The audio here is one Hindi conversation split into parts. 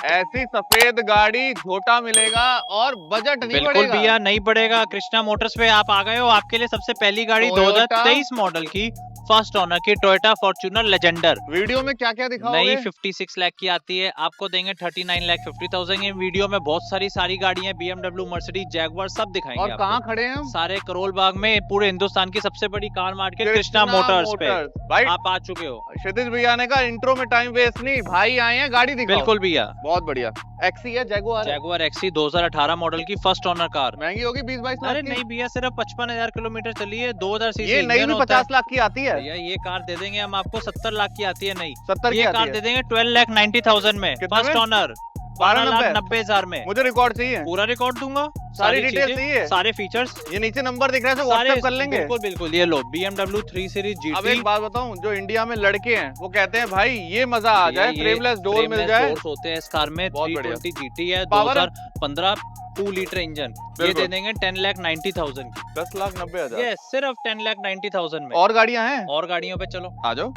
ऐसी सफेद गाड़ी झोटा मिलेगा और बजट नहीं बिल्कुल बढ़ेगा। भैया नहीं पड़ेगा। कृष्णा मोटर्स पे आप आ गए हो, आपके लिए सबसे पहली गाड़ी टोयोटा 2023 मॉडल की फर्स्ट ओनर की टोयोटा फॉर्च्यूनर लेजेंडर वीडियो में क्या क्या दिखाओगे? नई 56 लाख की आती है, आपको देंगे 39,50,000 की। वीडियो में बहुत सारी गाड़ियां BMW, मर्सिडीज, जैगुआर सब दिखाएंगे और आपको। कहाँ खड़े हैं हम? सारे करोल बाग में, पूरे हिंदुस्तान की सबसे बड़ी car market Krishna Krishna Motors पे भाई आप आ चुके हो। क्षितिज भैया ने कहा इंट्रो में टाइम वेस्ट नहीं, भाई आए हैं गाड़ी दिखाओ। बिल्कुल भैया, बहुत बढ़िया। एक्सी है, जैगुआर है। जैगुआर एक्सी 2018 मॉडल की फर्स्ट ओनर कार। महंगी होगी 20-22 लाख अरे की। नहीं भैया, सिर्फ 55,000 किलोमीटर चली है, 2000 सीसी ये नई भी 50 लाख की आती है। भैया ये कार दे देंगे हम आपको 70 लाख की आती है नई। 70 की ये आती कार है। दे देंगे 12,90,000 में कितने फर्स्ट में? ओनर 12,90,000 में। मुझे रिकॉर्ड चाहिए, पूरा रिकॉर्ड दूंगा, सारी डिटेल चीजें, चाहिए, सारे फीचर्स, ये नीचे नंबर दिख रहा है, व्हाट्सएप कर लेंगे। बिल्कुल बिल्कुल। ये लो BMW 3 सीरीज GT। अब एक बात बताऊं, जो इंडिया में लड़के हैं वो कहते हैं भाई ये मजा आ जाए, फ्रेमलेस डोर मिल जाए। डोर्स होते हैं इस कार में। बहुत बढ़िया। 320 GT है, पावर 2015 2 लीटर इंजन। ये बिल्कुल। दे देंगे 10,90,000 की। 10,90,000। ये सिर्फ 10,90,000 में। और गाड़ियां हैं, और गाड़ियों पे चलो आ जाओ।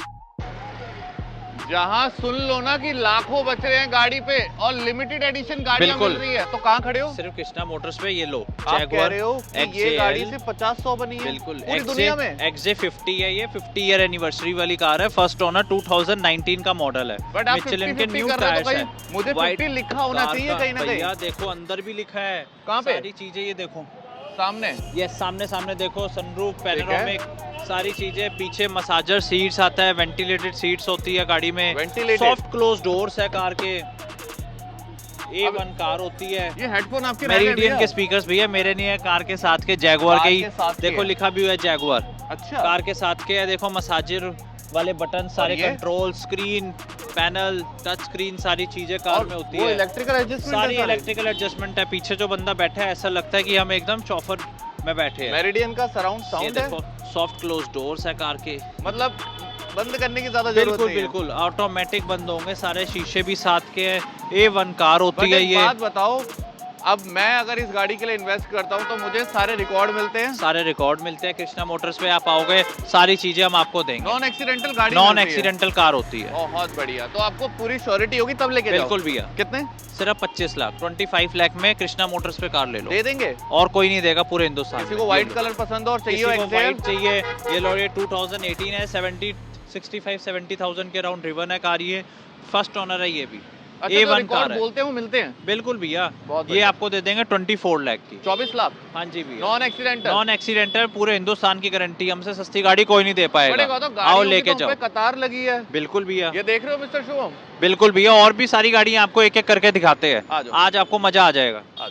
जहाँ सुन लो ना कि लाखों बच रहे हैं गाड़ी पे और लिमिटेड एडिशन गाड़ियां मिल रही है, तो कहाँ खड़े हो? सिर्फ कृष्णा मोटर्स पे। ये लो आप कह रहे हो कि ये गाड़ी सिर्फ 50-100 बनी है बिल्कुल पूरी दुनिया में? XJ50 है ये, 50 ईयर एनिवर्सरी वाली कार है, फर्स्ट ओनर 2019 का मॉडल है। बट आप मिचेलिन के 50-50 न्यू कर रहे हो तो टायर्स भाई, है। मुझे White 50 लिखा होना कार चाहिए का कहीं ना कहीं। भैया देखो अंदर भी लिखा है। कहाँ पे? सारी चीजें ये देखो सामने। ये सामने देखो, सनरूफ, पैनोरामिक, सारी चीजें। पीछे मसाजर सीट्स आता है, वेंटिलेटेड सीट्स होती है गाड़ी में, वेंटिलेटेड। सॉफ्ट क्लोज डोर्स है कार के। A1 कार होती है। ये हेडफोन आपके मेरिडियन के स्पीकर्स भैया मेरे नहीं है, कार के साथ के जैगुआर के ही। देखो लिखा भी हुआ है जैगुआर, अच्छा कार के साथ के है। देखो मसाजर वाले बटन, सारे ये? Control, screen, panel, touch screen, सारी चीजें कार में होती है। इलेक्ट्रिकल एडजस्टमेंट सारी इलेक्ट्रिकल एडजस्टमेंट है। पीछे जो बंदा बैठा है ऐसा लगता है कि हम एकदम चौफर में बैठे हैं। मेरिडियन का सराउंड ये साउंड है, देखो सॉफ्ट क्लोज डोर्स है कार के। मतलब बंद करने की ज्यादा जरूरत बिल्कुल नहीं है। बिल्कुल ऑटोमेटिक बंद होंगे, सारे शीशे भी साथ के हैं। A1 कार होती बट है एक ये। बात बताओ, अब मैं अगर इस गाड़ी के लिए इन्वेस्ट करता हूँ तो मुझे सारे रिकॉर्ड मिलते हैं? सारे रिकॉर्ड मिलते हैं। कृष्णा मोटर्स पे आप आओगे, सारी चीजें हम आपको देंगे। नॉन एक्सीडेंटल गाड़ी नॉन मिलती है? एक्सीडेंटल कार होती है। बहुत बढ़िया। तो आपको पूरी श्योरिटी होगी तब लेके जाओ। बिल्कुल भैया। कितने? सिर्फ 25 लाख 25 लाख में कृष्णा मोटर्स पे कार ले लो। दे देंगे? और कोई नहीं देगा पूरे हिंदुस्तान किसी में। को व्हाइट कलर पसंद हो और चाहिए किसी को एक्सेल? व्हाइट चाहिए, ये लो, ये 2018 है, 65-70,000 के राउंड ड्रिवन है कार। ये फर्स्ट ओनर है ये भी। अच्छा, A1 तो रिकॉर्ड कार है। बोलते हो मिलते हैं? बिल्कुल भैया, बहुत ये बढ़िया। आपको दे देंगे 24 लाख की। 24 लाख? हाँ जी भैया, नॉन एक्सीडेंटल? नॉन एक्सीडेंटल, पूरे हिंदुस्तान की गारंटी। हमसे सस्ती गाड़ी कोई नहीं दे पाएगा। पड़ेगा तो आओ गाड़ियों की लेके तो हम जाओ। पे कतार लगी है। बिल्कुल भैया, ये देख रहे हो मिस्टर शुभम? बिल्कुल भैया, और भी सारी गाड़ियां आपको एक एक करके दिखाते हैं। आ जाओ। आज आपको मजा आ जाएगा। आ जाओ।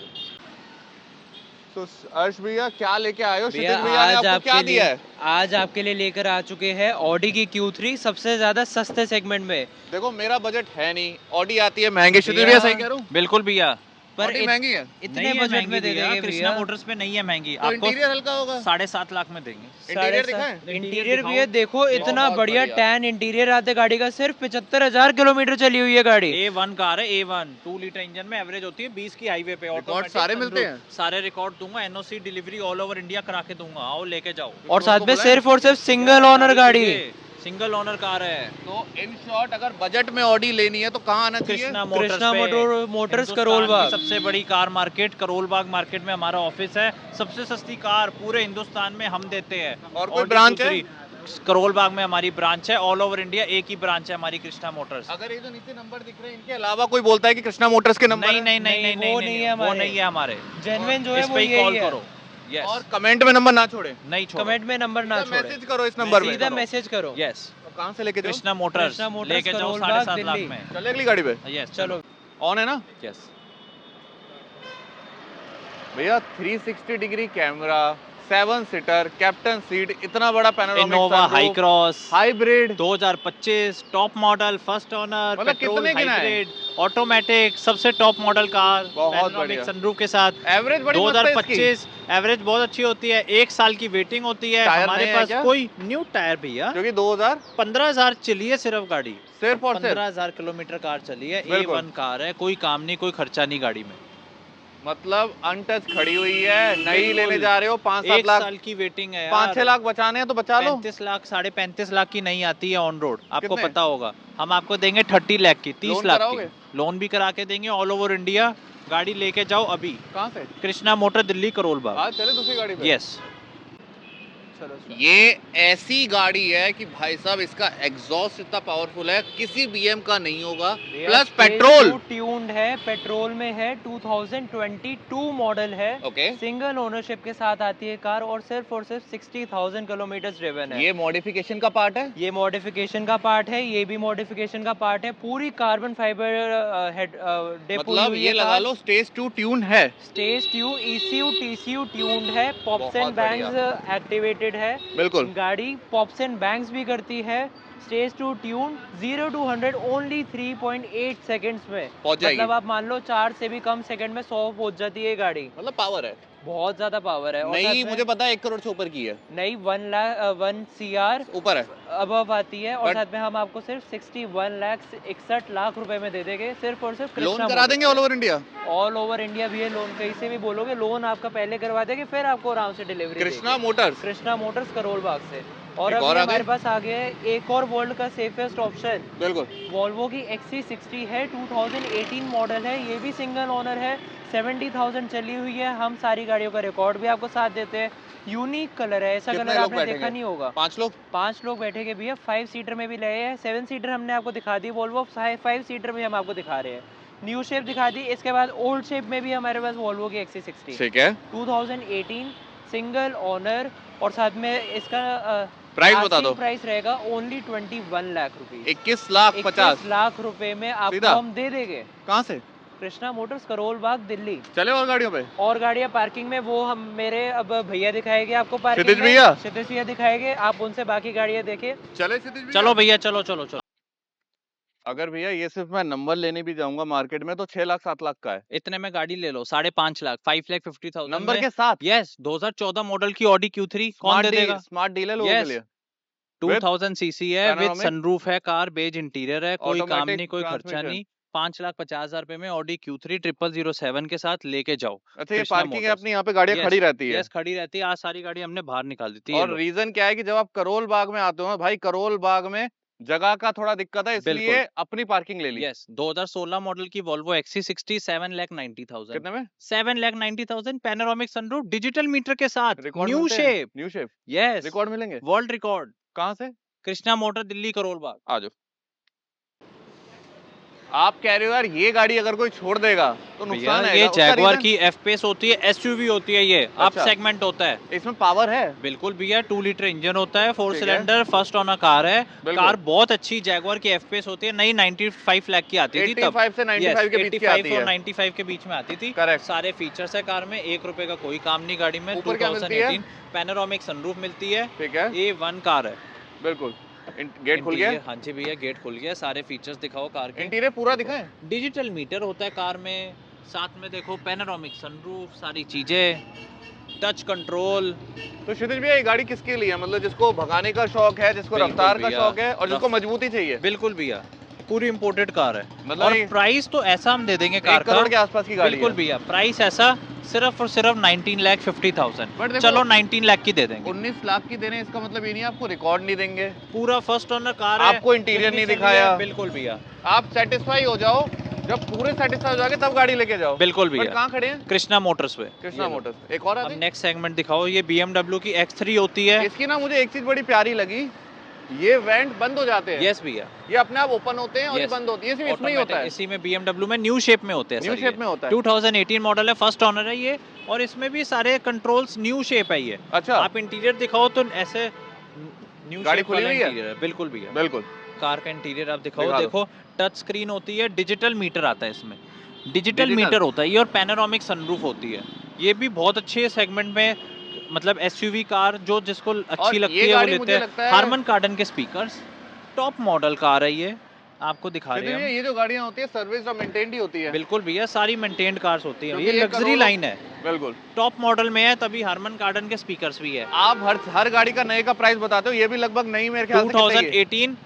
तो अर्श भैया क्या लेके आए हो? भैया क्षितिज भैया ने आज आपको क्या आपके दिया लिए है? आज आपके लिए लेकर आ चुके हैं ऑडी की Q3 सबसे ज्यादा सस्ते सेगमेंट में। देखो मेरा बजट है नहीं, ऑडी आती है महंगी। क्षितिज भैया सही कह रहा हूँ? बिल्कुल भैया, पर ऑडी महंगी है इतने नहीं है बजट महंगी में दे भैया, देंगे कृष्णा भैया। मोटर्स पे नहीं है महंगी। तो आपको इंटीरियर हल्का होगा? 7.5 लाख में देंगे। इंटीरियर दिखाएं? इंटीरियर दिखाओ। भैया देखो, इतना बहुत बढ़िया बढ़िया। टैन इंटीरियर आते गाड़ी का। सिर्फ 75,000 किलोमीटर चली हुई है गाड़ी। A1 कार है, A1 2 लीटर इंजन में एवरेज होती है 20 की हाईवे पे। रिकॉर्ड automatic सारे sunroof। मिलते हैं? सारे रिकॉर्ड दूंगा, NOC delivery all over India करा के दूंगा। आओ लेके जाओ। और साथ में बुलाएं? सिर्फ और सिर्फ सिंगल ओनर गाड़ी। सिंगल ओनर कार है। तो इन शॉर्ट अगर बजट में ऑडी लेनी है तो कहाँ आना चाहिए? कृष्णा कृष्णा मोटर्स हिंदुस्तान करोल की बाग। सबसे बड़ी car market Karol Bagh market में हमारा ऑफिस है। सबसे सस्ती कार पूरे हिंदुस्तान में हम देते हैं। और कोई Audi ब्रांच है? Q3 करोल बाग में हमारी ब्रांच है। ऑल ओवर इंडिया एक ही ब्रांच है हमारी, कृष्णा मोटर्स। अगर ये जो नीचे नंबर दिख रहे हैं इनके अलावा कोई बोलता है कि कृष्णा मोटर्स के नंबर नहीं नहीं नहीं नहीं नहीं, वो नहीं नहीं है वो हमारे। नहीं है हमारे। जेन्युइन जो है इस वो पे ही यही कॉल है। करो। यस, और कमेंट में नंबर ना छोड़े, नहीं छोड़ो। कमेंट में नंबर ना छोड़े, मैसेज करो इस नंबर में। सीधा मैसेज करो। यस, तो कहाँ से लेके जाओ? कृष्णा मोटर्स कृष्णा मोटर्स, लेके जाओ करोल बाग, 7.5 लाख दिल्ली। में। चले अगली गाड़ी पे? यस चलो ऑन है ना यस। भैया? 360 degree camera, 7 seater, captain seat, इतना बड़ा panoramic Innova high cross hybrid, 2025 top model, first owner, मतलब पेट्रोल, कितने गिनाए? हाइब्रिड, ऑटोमेटिक, सबसे टॉप मॉडल कार, बहुत बढ़िया। सनरूफ के साथ। एवरेज बड़ी मस्त है इसकी। 2025 एवरेज बहुत अच्छी होती है। 1 साल की वेटिंग होती है। टायर हमारे नए हैं पास क्या? कोई न्यू टायर भैया, जो कि 2000 15,000 चली है सिर्फ गाड़ी। सिर्फ और सिर्फ 15,000 किलोमीटर कार चली है। बिल्कुल। A1 कार है, कोई काम नहीं, कोई खर्चा नहीं गाड़ी में। मतलब अनटच खड़ी हुई है, नई बिल्कुल। लेने जा रहे हो, 5-7 1 लाख, साल की वेटिंग है 5-6 लाख बचाने हैं तो बचा लो। 35 लाख 35.5 लाख की नहीं आती है ऑन रोड, आपको कितने? पता होगा। हम आपको देंगे 30 लाख की, 30 लोन लाख कराओगे? की। लोन भी करा के देंगे ऑल ओवर इंडिया। गाड़ी लेके जाओ अभी। कहाँ से? कृष्णा मोटर दिल्ली करोल बाग। आज चले दूसरी गाड़ी पे। यस। ये ऐसी गाड़ी है कि भाई साहब इसका एग्जॉस्ट इतना पावरफुल है, किसी बीएम का नहीं होगा, प्लस पेट्रोल ट्यून्ड है, पेट्रोल में है, 2022 मॉडल है। ओके। सिंगल ओनरशिप के साथ आती है कार और सिर्फ 60,000 किलोमीटर ड्रिवन है। ये मॉडिफिकेशन का पार्ट है? ये मॉडिफिकेशन का पार्ट है, ये भी मॉडिफिकेशन का पार्ट है। पूरी कार्बन फाइबर हेड मतलब ये लगा लो स्टेज 2 ट्यून है। स्टेज 2 ECU TCU ट्यून्ड है, पॉप्स एंड बैंग्स एक्टिवेटेड है। बिल्कुल। गाड़ी पॉप्स एंड बैंग्स भी करती है। Stage 2 tune 0 to 100 only 3.8 seconds में पहुंच जाएगी। मतलब आप मान लो 4 से भी कम सेकंड में 100 पहुंच जाती है गाड़ी। मतलब पावर है, बहुत ज्यादा पावर है। नहीं मुझे पता है 1 करोड़ से ऊपर की है। नहीं 1 CR ऊपर है, अबव आती है। और But- साथ में हम आपको सिर्फ 61 लाख रुपए में दे देंगे, सिर्फ और सिर्फ लोन करा देंगे all over India. All over India भी है। लोन कहीं से भी बोलोगे, लोन आपका पहले करवा देंगे, फिर आपको आराम से delivery. Krishna Motors. Krishna Motors Karol Bagh से। और एक अभी और आ हमारे गए? पास आ गया है एक और वर्ल्ड का सेफेस्ट ऑप्शन, बिल्कुल। वॉल्वो की XC60 है, 2018 मॉडल है। ये भी सिंगल ओनर है, 70,000 चली हुई है। हम सारी गाड़ियों का रिकॉर्ड भी आपको साथ देते हैं। यूनिक कलर है, ऐसा कितने कलर लोग आपने देखा बैठेंगे? नहीं होगा। 5 लोग। 5 लोग बैठेंगे भैया। 5 सीटर में भी ले हैं, 7 सीटर हमने आपको दिखा दी। वॉल्वो 5 सीटर में हम आपको दिखा रहे हैं। न्यू शेप दिखा दी। इसके बाद ओल्ड शेप में भी हमारे पास वॉल्वो की XC60 ठीक है। 2018 सिंगल ओनर। और साथ में इसका प्राइस बता दो। प्राइस रहेगा ओनली 21 लाख रुपीस। 21 लाख 50। 21 लाख रुपए में आपको सीधा? हम दे देंगे। कहाँ से? कृष्णा मोटर्स करोल बाग दिल्ली। चले और गाड़ियों पे। और गाड़ियां पार्किंग में वो हम मेरे अब भैया दिखाएंगे आपको पार्किंग क्षितिज में। भैया? क्षितिज भैया दिखाएंगे, आप उनसे बाकी गाड़ियां देखिए। चले क्षितिज भैया? चलो भैया, चलो चलो चलो। अगर भैया ये सिर्फ मैं नंबर लेने भी जाऊंगा मार्केट में तो 6 लाख 7 लाख का है। इतने में गाड़ी ले लो, 5.5 लाख, 5,50,000 नंबर के साथ। यस। 2014 मॉडल की ऑडी Q3 कौन दे देगा? स्मार्ट डील है लोगों के Yes. लिए। 2000 सीसी है, विद Panoramic? सनरूफ है, कार बेज इंटीरियर है, कोई काम Automatic नहीं, कोई खर्चा transmission? नहीं। 5,50,000 रुपए में ऑडी Q3 0007 के साथ लेके जाओ। अच्छा ये कृष्णा पार्किंग है मोटर्स। अपनी, यहाँ पे गाड़ियाँ Yes, खड़ी रहती है। यस खड़ी रहती है। आज सारी गाड़ी हमने बाहर निकाल दी थी। और रीजन क्या है कि जब आप करोल बाग में आते हो ना भाई, करोल बाग में जगह का थोड़ा दिक्कत है, इसलिए बिल्कुल। अपनी पार्किंग ले ली। यस 2016 मॉडल की वॉल्वो XC60 7,90,000। कितने में? 7,90,000 पैनोरामिक सनरूफ डिजिटल मीटर के साथ, रिकॉर्ड न्यू मिलते हैं? Shape. New shape yes record मिलेंगे? World record. कहाँ से? कृष्णा मोटर दिल्ली करोल बाग। आ जाओ। आप कह रहे हो यार ये गाड़ी अगर कोई छोड़ देगा तो भैया नुकसान है। ये जैगुआर की F-Pace होती है, SUV होती है, ये अप अच्छा। सेगमेंट होता है। इसमें पावर है? बिल्कुल भैया, 2 लीटर इंजन होता है, 4 ठीक है। सिलेंडर, फर्स्ट ऑनर कार है। बिल्कुल। कार बहुत अच्छी जैगुआर की F-Pace होती है, नई 95 लाख की आती थी तब। 85 से 95 के बीच की आती 85 और है। 95 के बीच में आती थी। Correct। सारे फीचर्स है कार में, 1 रुपए का कोई काम नहीं गाड़ी में। ऊपर क्या मिलती है? 2018 पैनोरामिक सनरूफ मिलती है। ठीक है। A1 कार है। बिल्कुल। गेट खुल गया? इंटीरियर- हाँ जी भैया, गेट खुल गया। सारे फीचर्स दिखाओ कार के। इंटीरियर पूरा दिखाएं? डिजिटल मीटर होता है कार में, साथ में देखो पैनोरामिक सनरूफ, सारी चीजें, टच कंट्रोल। तो क्षितिज भैया ये गाड़ी किसके लिए है? मतलब जिसको भगाने का शौक है, जिसको बिल्कुल रफ्तार का भैया। शौक है और जिसको मजबूती चाहिए। बिल्कुल भैया, पूरी इंपोर्टेड कार है। मतलब और ये- प्राइस तो ऐसा हम दे देंगे कार 1 करोड़ के का। आसपास की गाड़ी बिल्कुल है। भैया, प्राइस ऐसा सिर्फ और सिर्फ 19,50,000। But देखो- चलो 19 लाख की दे देंगे। 19 लाख की देने इसका मतलब ये नहीं आपको रिकॉर्ड नहीं देंगे, पूरा फर्स्ट ओनर कार है, आपको इंटीरियर जितनी नहीं चली है, दिखाया। बिल्कुल भैया, आप सेटिस्फाई हो जाओ। जब पूरे सेटिस्फाई हो जाओगे तब गाड़ी लेके जाओ। बिल्कुल बट भैया। कहाँ खड़े हैं? कृष्णा मोटर्स पे। कृष्णा ये लो। मोटर्स। एक और अब आती है? नेक्स्ट सेगमेंट दिखाओ। ये BMW की X3 होती है। इसकी ना मुझे एक चीज बड़ी प्यारी लगी, ये वेंट बंद हो जाते हैं। यस भैया, ये अपने आप ओपन होते हैं और ये Yes. बंद होती है। सिर्फ इसमें ही होता है। इसी में BMW में न्यू शेप में होते हैं। न्यू सर शेप ये। में होता है। 2018 मॉडल है, फर्स्ट ऑनर है ये। और इसमें भी सारे कंट्रोल्स न्यू शेप है ये। अच्छा। आप इंटीरियर दिखाओ तो ऐसे न्यू गाड़ी शेप खुली वाला हुई है? इंटीरियर है। बिल्कुल भैया, बिल्कुल। कार का इंटीरियर आप दिखाओ। दिखा दो। देखो टच स्क्रीन होती है, डिजिटल मीटर आता है इसमें, डिजिटल Digital? मीटर होता है ये। और पैनोरामिक सनरूफ होती है। ये भी बहुत अच्छे सेगमेंट में, मतलब SUV कार जो जिसको और अच्छी ये लगती है वो गाड़ी लेते मुझे हैं। लगता है- हार्मन कार्डन के स्पीकर्स, टॉप मॉडल कार है ये, आपको दिखा रहे हैं हम। ये जो गाड़ियाँ होती है सर्विस और मेंटेन्ड ही होती है। बिल्कुल भैया, सारी मेंटेन्ड कार्स होती हैं। क्योंकि ये ये लग्जरी करोड़ों- लाइन है, बिल्कुल। टॉप मॉडल में है, तभी हार्मन कार्डन के स्पीकर्स भी है। आप हर गाड़ी का नए का प्राइस बताते हो, ये भी लगभग नई मेरे ख्याल से कितने की है? 2018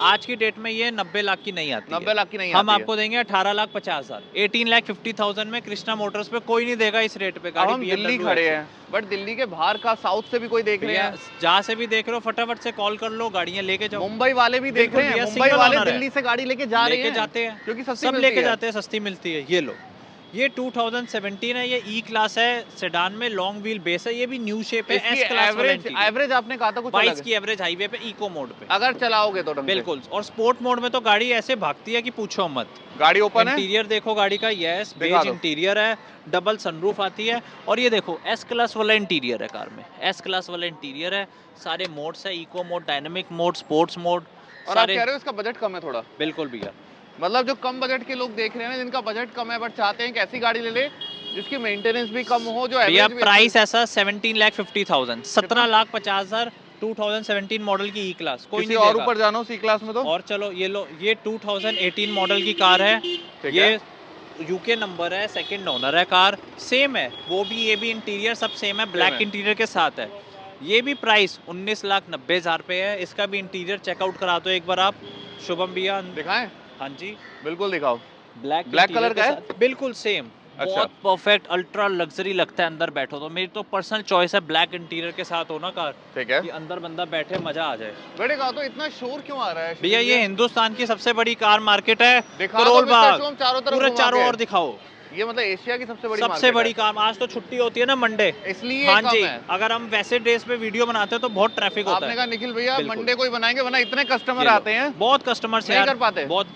आज की डेट में ये 90 लाख की नहीं आती 90 लाख की नहीं हम आती है। आपको देंगे 18,50,000, 18,50,000 में कृष्णा मोटर्स पे कोई नहीं देगा इस रेट पे अब गाड़ी। हम दिल्ली BMW खड़े है। हैं, बट दिल्ली के बाहर का साउथ से भी कोई देख रहे भैया हैं, जहाँ से भी देख रहे हो फटाफट से कॉल कर लो, गाड़ियाँ लेके जाओ। मुंबई वाले भी देख बिल्कुल रहे हैं, भैया, मुंबई single वाले owner है। दिल्ली से गाड़ी लेके जा रहे लेके हैं, जाते हैं, क्योंकि सस्ती सब मिलती लेके है। जाते हैं, सस्ती मिलती है। ये लो, ये 2017 है, ये ई क्लास है, सेडान में लॉन्ग व्हील बेस है, ये भी न्यू शेप है, इसकी एस क्लास एवरेज एवरेज आपने कहा था कुछ अलग 22 है। की एवरेज हाईवे पे इको मोड पे, अगर चलाओगे तो ढंग से। बिल्कुल। और स्पोर्ट मोड में तो गाड़ी ऐसे भागती है कि पूछो मत। गाड़ी ओपन है, इंटीरियर देखो गाड़ी का, यस दिखा बेज दो। इंटीरियर है, डबल सनरूफ आती है। और ये देखो एस क्लास वाला इंटीरियर है कार में, एस क्लास वाला इंटीरियर है, सारे मोड्स है, eco mode, dynamic mode, sports mode, और आप कह रहे हो इसका बजट कम है थोड़ा। बिल्कुल भैया। मतलब जो कम बजट के लोग देख रहे हैं ना, जिनका बजट कम है बट चाहते हैं कि ऐसी गाड़ी ले ले जिसकी मेंटेनेंस भी कम हो, जो भैया एवरेज प्राइस ऐसा 17,50,000, 17,50,000, 2017 मॉडल की ई क्लास, कोई किसी नहीं और देगा। ऊपर जाना हो सी क्लास में तो। और चलो ये लो, ये 2018 मॉडल की कार है, ठीक ये है। यूके नंबर है, सेकंड ओनर है कार, सेम है, वो भी ये भी इंटीरियर सब सेम है, ब्लैक है। इंटीरियर के साथ है। ये भी प्राइस 19,90,000 पे है, इसका भी इंटीरियर चेकआउट करा दो एक बार आप, शुभम भैया। दिखाएं, हाँ जी, बिल्कुल दिखाओ। ब्लैक Black कलर का है? बिल्कुल सेम, अच्छा। बहुत परफेक्ट, अल्ट्रा लग्जरी लगता है अंदर बैठो तो। मेरी तो पर्सनल चॉइस है ब्लैक इंटीरियर के साथ हो ना कार, ठीक है। कि अंदर बंदा बैठे मजा आ जाए। बड़े कहा तो इतना शोर क्यों आ रहा है भैया ये हिंदुस्तान की सबसे बड़ी कार मार्केट है, दिखा दो करोल मिस्टर बाग, शोम चारों तरफ पूरे घुमा चारों के। ओर दिखाओ। ये मतलब एशिया की सबसे बड़ी सबसे मार्केट बड़ी है। कार, आज तो छुट्टी होती है ना मंडे, इसलिए हाँ कम जी, है। अगर हम वैसे डेज पे वीडियो बनाते हैं तो बहुत ट्रैफिक होता आपने है। कहा निखिल भैया बिल्कुल। मंडे को ही बनाएंगे, वरना इतने कस्टमर ये लो, आते हैं बहुत कस्टमर्स नहीं कर पाते। बहुत।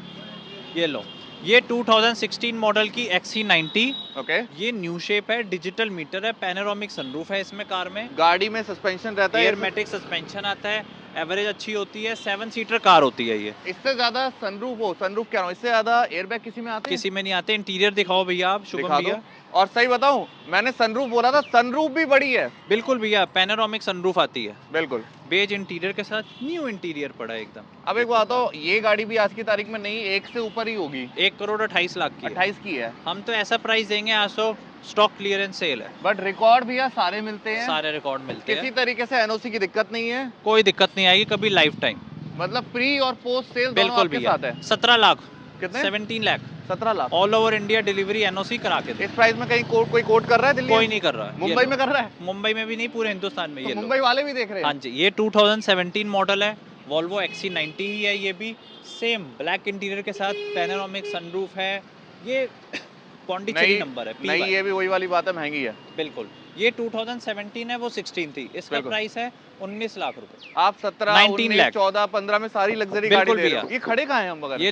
ये लो, ये 2016 मॉडल की XC90, ओके। ये न्यू शेप है, डिजिटल मीटर है, पैनोरामिक सनरूफ है इसमें कार में, गाड़ी में सस्पेंशन रहता है, एयरमेटिक सस्पेंशन आता है, एवरेज अच्छी होती है, 7 सीटर कार होती है ये। इससे ज्यादा सनरूफ हो, सनरूफ क्या हो, इससे ज्यादा एयरबैग किसी में आते हैं? किसी में नहीं आते। इंटीरियर दिखाओ भैया आप, शुभम दिखा भैया। दो। और सही बताऊं, मैंने सनरूफ बोला था, सनरूफ भी बड़ी है। बिल्कुल भैया, पैनोरामिक सनरूफ आती है, बिल्कुल। बेज इंटीरियर के साथ, न्यू इंटीरियर पड़ा है एकदम। अब एक बात हो, ये गाड़ी भी आज की तारीख में नहीं, 1 से ऊपर ही होगी, 1,28,00,000 की है। 28 की है। हम तो ऐसा प्राइस देंगे, आज तो स्टॉक क्लियरेंस सेल है, बट रिकॉर्ड भैया सारे मिलते हैं, सारे रिकॉर्ड मिलते किसी हैं, तरीके से एनओसी की दिक्कत नहीं है, कोई दिक्कत नहीं आएगी कभी, लाइफ टाइम। मतलब प्री और पोस्ट सेल दोनों बिल्कुल आपके भैया, साथ है। 17 लाख, कितने? 17 lakh, 17 lakh. All over India delivery NOC करा के दे। इस प्राइस में कहीं कोई कोट कर रहा है दिल्ली कोई में? नहीं कर रहा है, ये मुंबई लो। में कर रहा है? मुंबई में भी नहीं, पूरे हिंदुस्तान में। तो ये लो। मुंबई वाले भी देख रहे हाँ हैं। जी, ये 2017 मॉडल है, वॉल्वो XC90 ही है, ये भी सेम ब्लैक इंटीरियर के साथ, पैनोरामिक सनरूफ है, ये पौंडीचेरी नहीं नंबर है, नहीं, PY। ये भी वही वाली बात है, महंगी है। बिल्कुल, ये 2017 है, वो 16 थी, इसका बिल्कुल। प्राइस है 19 लाख रुपए। आप 17, 19 19, लाख। 14, 15 में सारी लग्जरी बिल्कुल गाड़ी दे रहे हो। भैया। ये खड़े कहाँ हैं हम मगर? ये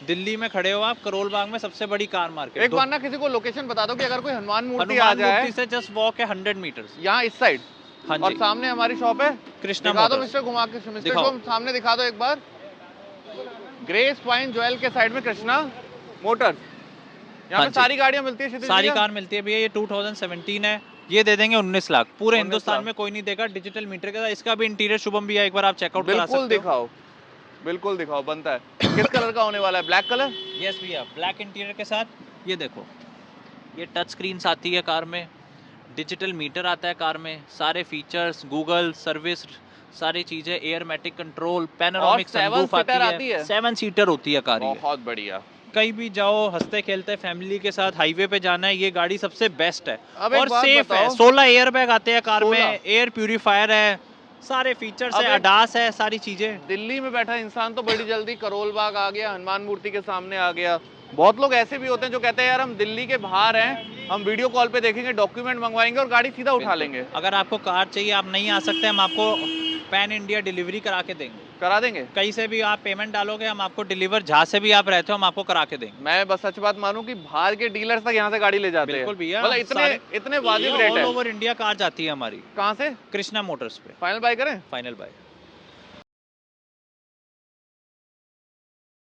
दिल्ली में खड़े हो आप, करोल बाग में सबसे बड़ी कार मार्केट। एक बार ना किसी को लोकेशन बता दो कि अगर कोई हनुमान मूर्ति आ हनुमान जाए मूर्ति से जस्ट वॉक है 100 मीटर्स। यहाँ इस साइड, हाँ और जी, सामने हमारी शॉप है, कृष्णा दिखा दो मोटर्स। मिस्टर, घुमा के मिस्टर दिखाओ। को सामने दिखा दो एक बार। ग्रेस फाइन ज्वेल के साइड में कृष्णा मोटर्स, यहाँ हाँ पे जी। सारी गाड़ियाँ मिलती है क्षितिज सारी भैया? कार मिलती है भैया, ये 2017 है, ये दे देंगे 19 लाख, पूरे 19 हिंदुस्तान लाख। में कोई नहीं देगा, डिजिटल मीटर के साथ। इसका भी इंटीरियर शुभम भैया एक बार आप चेकआउट करा बिल्कुल सकते हो। दिखाओ, बिल्कुल दिखाओ, बनता है। किस कलर का होने वाला है? Black colour? यस भैया, ब्लैक इंटीरियर के साथ। ये देखो, ये टच स्क्रीन्स आती है कार में, डिजिटल मीटर आता है कार में, सारे फीचर्स, गूगल सर्विस, सारी चीजें, Airmatic control, panoramic 7 sunroof seater आती आती है। है, 7 सीटर होती है कार ये। बहुत बढ़िया। कहीं भी जाओ, हंसते खेलते फैमिली के साथ हाईवे पे जाना है, ये गाड़ी सबसे बेस्ट है अब एक और बात सेफ है। बताओ। 16 एयर बैग आते हैं कार 16? में, एयर प्यूरिफायर है, सारे फीचर्स अब है, एक- अडास है, सारी चीजें। दिल्ली में बैठा इंसान तो बड़ी जल्दी करोल बाग आ गया, हनुमान मूर्ति के सामने आ गया। बहुत लोग ऐसे भी होते हैं जो कहते हैं यार हम दिल्ली के बाहर हैं, हम वीडियो कॉल पे देखेंगे, डॉक्यूमेंट मंगवाएंगे और गाड़ी सीधा उठा लेंगे। अगर आपको कार चाहिए, आप नहीं आ सकते, हम आपको पैन इंडिया डिलीवरी करा के देंगे। करा देंगे। कहीं से भी आप पेमेंट डालोगे, हम आपको डिलीवर, जहाँ से भी आप रहते हो हम आपको करा के देंगे। मैं बस सच बात मानूं कि बाहर के डीलर्स तक यहाँ से गाड़ी ले जाते हैं। बिल्कुल भैया, मतलब इतने सारे- इतने वाजिब रेट ऑल है। ओवर इंडिया कार जाती है हमारी, कहाँ से? कृष्णा मोटर्स पे। फाइनल बाय करें? Final bye.